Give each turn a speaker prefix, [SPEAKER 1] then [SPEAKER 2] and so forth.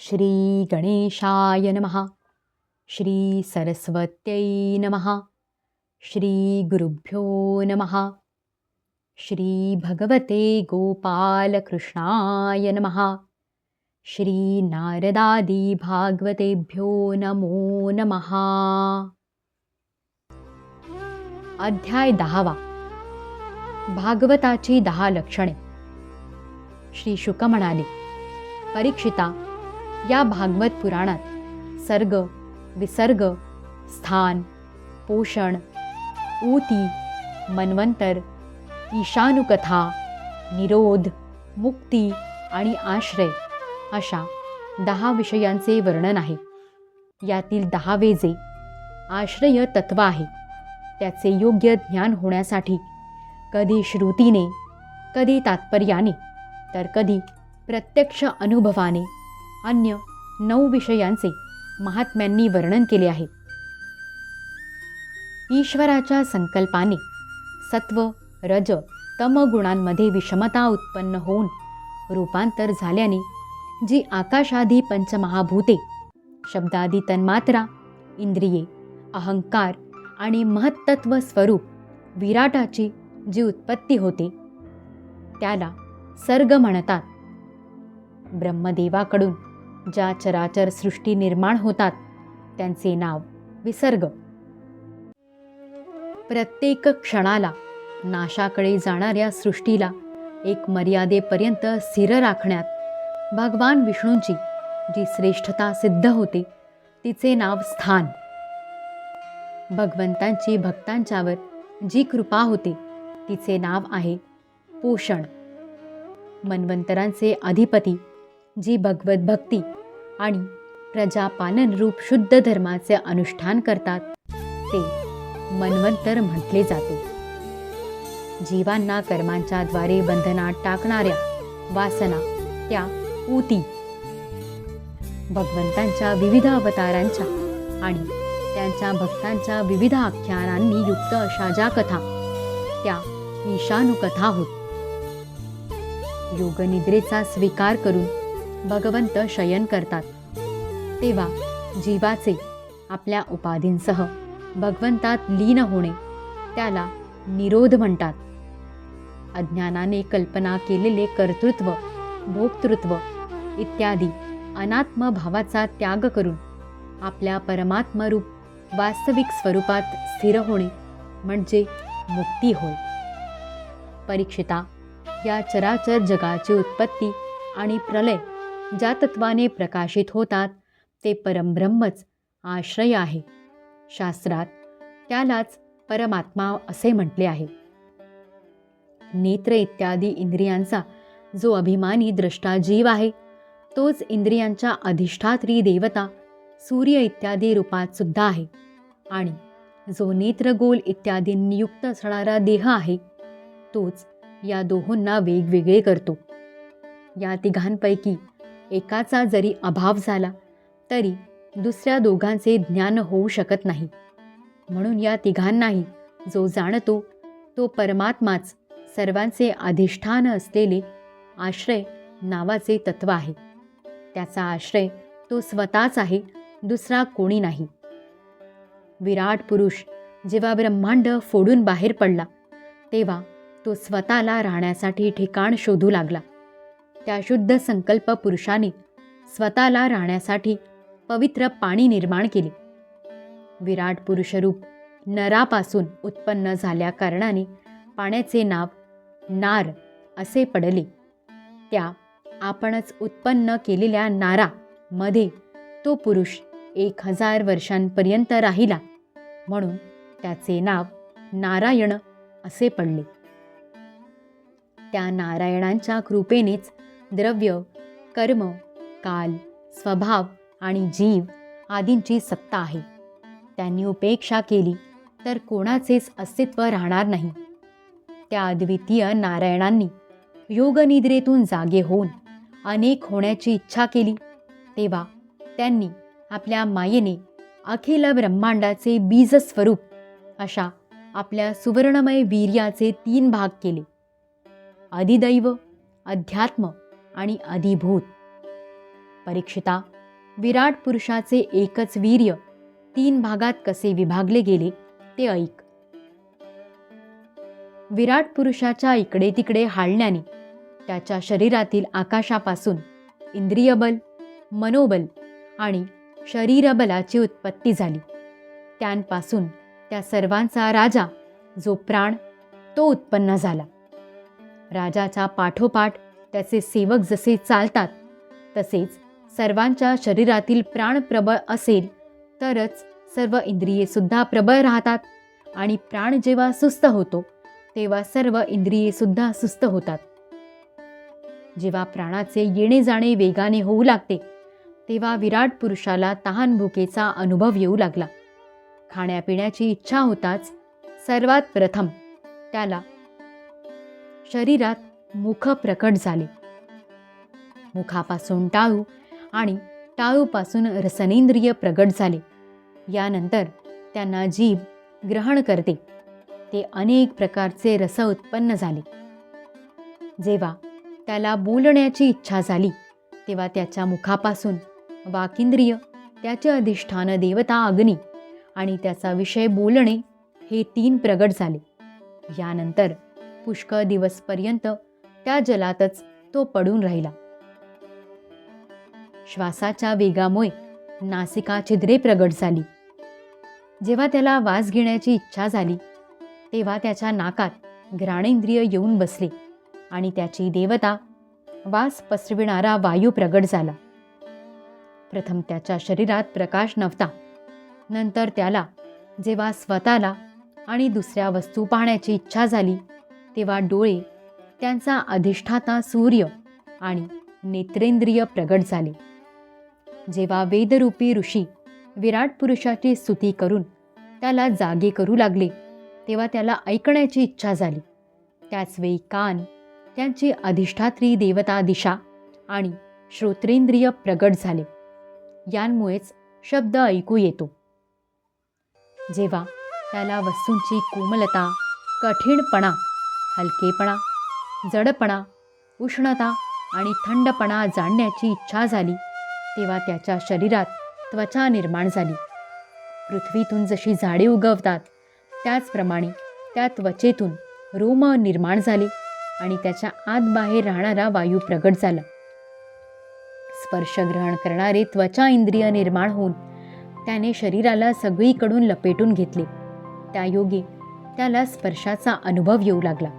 [SPEAKER 1] श्री गणेशाय नमः. श्री सरस्वत्यै नमः. श्री गुरुभ्यो नमः. श्री भगवते गोपालकृष्णाय नमः. श्री नारदादी भागवतेभ्यो नमो नमः. अध्याय 10. भागवताची 10 लक्षणे. श्री शुक म्हणाले, परीक्षिता, या भागवत पुराणात सर्ग, विसर्ग, स्थान, पोषण, ऊती, मन्वंतर, ईशानुकथा, निरोध, मुक्ती आणि आश्रय अशा 10 विषयांचे वर्णन आहे. यातील 10वे जे आश्रय तत्व आहे, त्याचे योग्य ज्ञान होण्यासाठी कधी श्रुतीने, कधी तात्पर्याने, तर कधी प्रत्यक्ष अनुभवाने अन्य 9 विषयांचे महात्म्यांनी वर्णन केले आहे. ईश्वराच्या संकल्पाने सत्व, रज, तम गुणांमध्ये विषमता उत्पन्न होऊन रूपांतर झाल्याने जी आकाशादी पंचमहाभूते, शब्दादी तन्मात्रा, इंद्रिये, अहंकार आणि महत्तत्व स्वरूप विराटाची जी उत्पत्ती होते त्याला सर्ग म्हणतात. ब्रह्मदेवाकडून ज्या चराचर सृष्टी निर्माण होतात त्यांचे नाव विसर्ग. प्रत्येक क्षणाला नाशाकडे जाणाऱ्या सृष्टीला एक मर्यादेपर्यंत स्थिर राखण्यात भगवान विष्णूंची जी श्रेष्ठता सिद्ध होते तिचे नाव स्थान. भगवंतांची भक्तांच्यावर जी कृपा होते तिचे नाव आहे पोषण. मन्वंतरांचे अधिपती जी भगवत भक्ती आणि प्रजापालन रूप शुद्ध धर्माचे अनुष्ठान करतात ते मन्वंतर म्हटले जाते. जीवांना कर्मांच्या द्वारे बंधनात टाकणाऱ्या वासना त्या ऊती. भगवंतांच्या विविध अवतारांच्या आणि त्यांच्या भक्तांच्या विविध आख्यानांनी युक्त अशा ज्या कथा त्या ईशानुकथा होत. योगनिद्रेचा स्वीकार करून भगवंत शयन करतात तेव्हा जीवाचे आपल्या उपाधींसह भगवंतात लीन होणे त्याला निरोध म्हणतात. अज्ञानाने कल्पना केलेले कर्तृत्व, भोक्तृत्व इत्यादी अनात्म भावाचा त्याग करून आपल्या परमात्मरूप वास्तविक स्वरूपात स्थिर होणे म्हणजे मुक्ती होय. परीक्षिता, या चराचर जगाची उत्पत्ती आणि प्रलय ज्या तत्वाने प्रकाशित होतात ते परमब्रह्मच आश्रय आहे. शास्त्रात त्यालाच परमात्मा असे म्हटले आहे. नेत्र इत्यादी इंद्रियांचा जो अभिमानी द्रष्टा जीव आहे तोच इंद्रियांच्या अधिष्ठात्री देवता सूर्य इत्यादी रूपात सुद्धा आहे. आणि जो नेत्रगोल इत्यादींनी युक्त असणारा देह आहे तोच या दोहोंना वेगवेगळे करतो. या तिघांपैकी एकाचा जरी अभाव झाला तरी दुसऱ्या दोघांचे ज्ञान होऊ शकत नाही. म्हणून या तिघांनाही जो जाणतो तो परमात्माच सर्वांचे अधिष्ठान असलेले आश्रय नावाचे तत्व आहे. त्याचा आश्रय तो स्वतःच आहे, दुसरा कोणी नाही. विराट पुरुष जेव्हा ब्रह्मांड फोडून बाहेर पडला तेव्हा तो स्वतःला राहण्यासाठी ठिकाण शोधू लागला. त्या शुद्ध संकल्प पुरुषाने स्वतःला राहण्यासाठी पवित्र पाणी निर्माण केले. विराट पुरुषरूप नरापासून उत्पन्न झाल्या कारणाने पाण्याचे नाव नार असे पडले. त्या आपणच उत्पन्न केलेल्या नारा मध्ये तो पुरुष 1000 वर्षांपर्यंत राहिला म्हणून त्याचे नाव नारायण असे पडले. त्या नारायणांच्या कृपेनेच द्रव्य, कर्म, काल, स्वभाव आणि जीव आदींची सत्ता आहे. त्यांनी उपेक्षा केली तर कोणाचेच अस्तित्व राहणार नाही. त्या अद्वितीय नारायणांनी योगनिद्रेतून जागे होऊन अनेक होण्याची इच्छा केली तेव्हा त्यांनी आपल्या मायेने अखिल ब्रह्मांडाचे बीज स्वरूप अशा आपल्या सुवर्णमय वीर्याचे 3 भाग केले. अधिदैव, अध्यात्म आणि अधिभूत. परीक्षिता, विराट पुरुषाचे एकच वीर्य 3 भागात कसे विभागले गेले ते ऐक. विराट पुरुषाच्या इकडे तिकडे हालण्याने त्याच्या शरीरातील आकाशापासून इंद्रियबल, मनोबल आणि शरीरबलाची उत्पत्ती झाली. त्यांपासून त्या सर्वांचा राजा जो प्राण तो उत्पन्न झाला. राजाच्या पाठोपाठ त्याचे सेवक जसे चालतात तसेच सर्वांच्या शरीरातील प्राण प्रबळ असेल तरच सर्व इंद्रिये सुद्धा प्रबळ राहतात आणि प्राण जेव्हा सुस्त होतो तेव्हा सर्व इंद्रिये सुद्धा सुस्त होतात. जेव्हा प्राणाचे येणे जाणे वेगाने होऊ लागते तेव्हा विराट पुरुषाला तहान भुकेचा अनुभव येऊ लागला. खाण्यापिण्याची इच्छा होताच सर्वात प्रथम त्याला शरीरात मुख प्रकट झाले. मुखापासून टाळू आणि टाळूपासून रसनेंद्रिय प्रगट झाले. यानंतर त्यांना जीभ ग्रहण करते ते अनेक प्रकारचे रस उत्पन्न झाले. जेव्हा त्याला बोलण्याची इच्छा झाली तेव्हा त्याच्या मुखापासून वाकिंद्रिय, त्याचे अधिष्ठान देवता अग्नी आणि त्याचा विषय बोलणे हे 3 प्रगट झाले. यानंतर पुष्कळ दिवसपर्यंत त्या जलातच तो पडून राहिला. श्वासाच्या वेगामुळे नासिका छिद्रे प्रगट झाली. जेव्हा त्याला वास घेण्याची इच्छा झाली तेव्हा त्याच्या नाकात घ्राणेंद्रिय येऊन बसले आणि त्याची देवता वास पसरविणारा वायू प्रगट झाला. प्रथम त्याच्या शरीरात प्रकाश नव्हता. नंतर त्याला जेव्हा स्वतःला आणि दुसऱ्या वस्तू पाहण्याची इच्छा झाली तेव्हा डोळे, त्यांचा अधिष्ठाता सूर्य आणि नेत्रेंद्रिय प्रगट झाले. जेव्हा वेदरूपी ऋषी विराट पुरुषाची स्तुती करून त्याला जागे करू लागले तेव्हा त्याला ऐकण्याची इच्छा झाली. त्याचवेळी कान, त्यांची अधिष्ठात्री देवता दिशा आणि श्रोत्रेंद्रिय प्रगट झाले. यांमुळेच शब्द ऐकू येतो. जेव्हा त्याला वस्तूंची कोमलता, कठीणपणा, हलकेपणा, जडपणा, उष्णता आणि थंडपणा जाणण्याची इच्छा झाली तेव्हा त्याच्या शरीरात त्वचा निर्माण झाली. पृथ्वीतून जशी झाडे उगवतात त्याचप्रमाणे त्या त्वचेतून रोम निर्माण झाले आणि त्याच्या आत बाहेर राहणारा वायू प्रगट झाला. स्पर्श ग्रहण करणारे त्वचा इंद्रिय निर्माण होऊन त्याने शरीराला सगळीकडून लपेटून घेतले. त्यायोगे त्याला स्पर्शाचा अनुभव येऊ लागला.